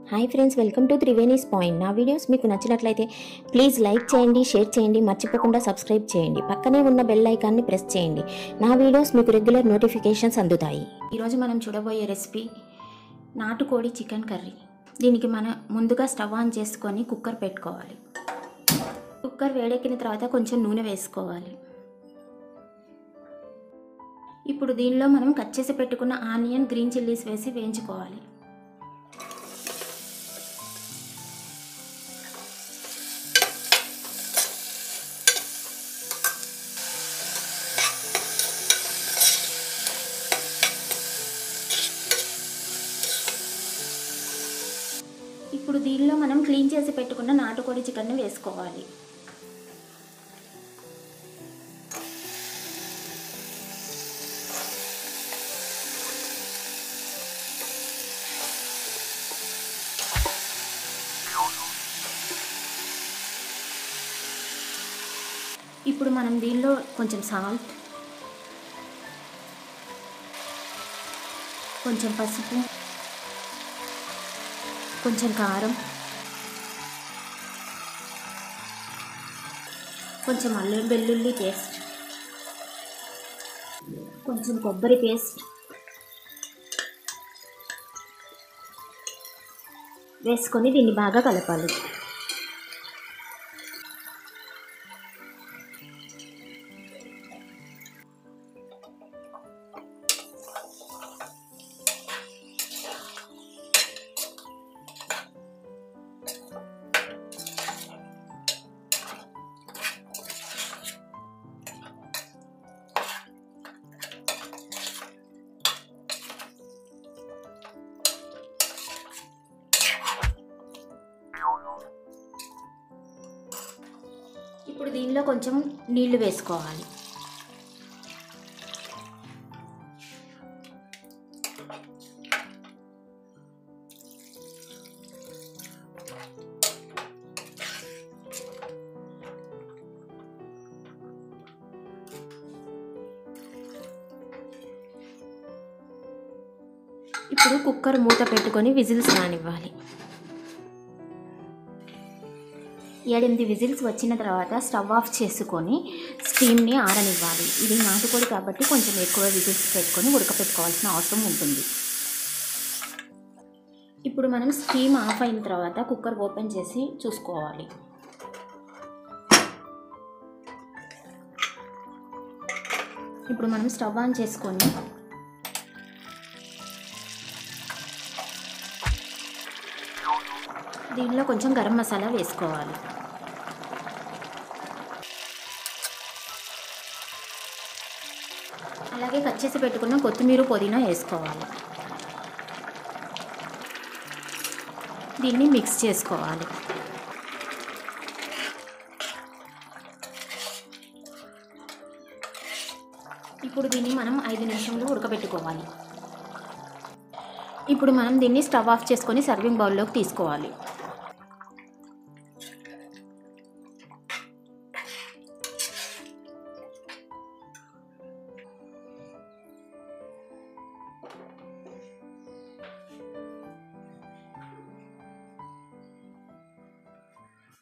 Hi friends, welcome to Triveni's point. నా videos మీకు నచ్చినట్లయితే ప్లీజ్ లైక్ చేయండి, షేర్ చేయండి, మర్చిపోకుండా సబ్స్క్రైబ్ చేయండి. పక్కనే ఉన్న బెల్ ఐకాన్ని ప్రెస్ చేయండి. నా వీడియోస్ మీకు రెగ్యులర్ నోటిఫికేషన్స్ అందుతాయి. ఈరోజు మనం చూడబోయే రెసిపీ నాటుకోడి చికెన్ కర్రీ. దీనికి మనం ముందుగా స్టవ్ ఆన్ చేసుకొని కుక్కర్ పెట్టుకోవాలి. కుక్కర్ వేడెక్కిన తర్వాత కొంచెం నూనె వేసుకోవాలి. ఇప్పుడు దీనిలో మనం కట్ చేసి పెట్టుకున్న ఆనియన్, గ్రీన్ చిల్లీస్ వేసి వేయించుకోవాలి. ఇప్పుడు దీనిలో మనం క్లీన్ చేసి పెట్టుకున్న నాటుకోడి చికెన్ని వేసుకోవాలి. ఇప్పుడు మనం దీనిలో కొంచెం సాల్ట్, కొంచెం పసుపు, కొంచెం కారం, కొంచెం అల్లం వెల్లుల్లి పేస్ట్, కొంచెం కొబ్బరి పేస్ట్ వేసుకొని దీన్ని బాగా కలపాలి. ఇప్పుడు దీనిలో కొంచెం నీళ్లు వేసుకోవాలి. ఇప్పుడు కుక్కర్ మూత పెట్టుకొని విజిల్స్ రానివ్వాలి. 7-8 విజిల్స్ వచ్చిన తర్వాత స్టవ్ ఆఫ్ చేసుకొని స్టీమ్ని ఆరనివ్వాలి. ఇది నాటుకోడి కాబట్టి కొంచెం ఎక్కువ విజిల్స్ పెట్టుకొని ఉడకపెట్టుకోవాల్సిన అవసరం ఉంటుంది. ఇప్పుడు మనం స్టీమ్ ఆఫ్ అయిన తర్వాత కుక్కర్ ఓపెన్ చేసి చూసుకోవాలి. ఇప్పుడు మనం స్టవ్ ఆన్ చేసుకొని దీనిలో కొంచెం గరం మసాలా వేసుకోవాలి. అలాగే కట్ చేసి పెట్టుకున్న కొత్తిమీర, పుదీనా వేసుకోవాలి. దీన్ని మిక్స్ చేసుకోవాలి. ఇప్పుడు దీన్ని మనం 5 నిమిషాలు ఉడకబెట్టుకోవాలి. ఇప్పుడు మనం దీన్ని స్టవ్ ఆఫ్ చేసుకొని సర్వింగ్ బౌల్లోకి తీసుకోవాలి.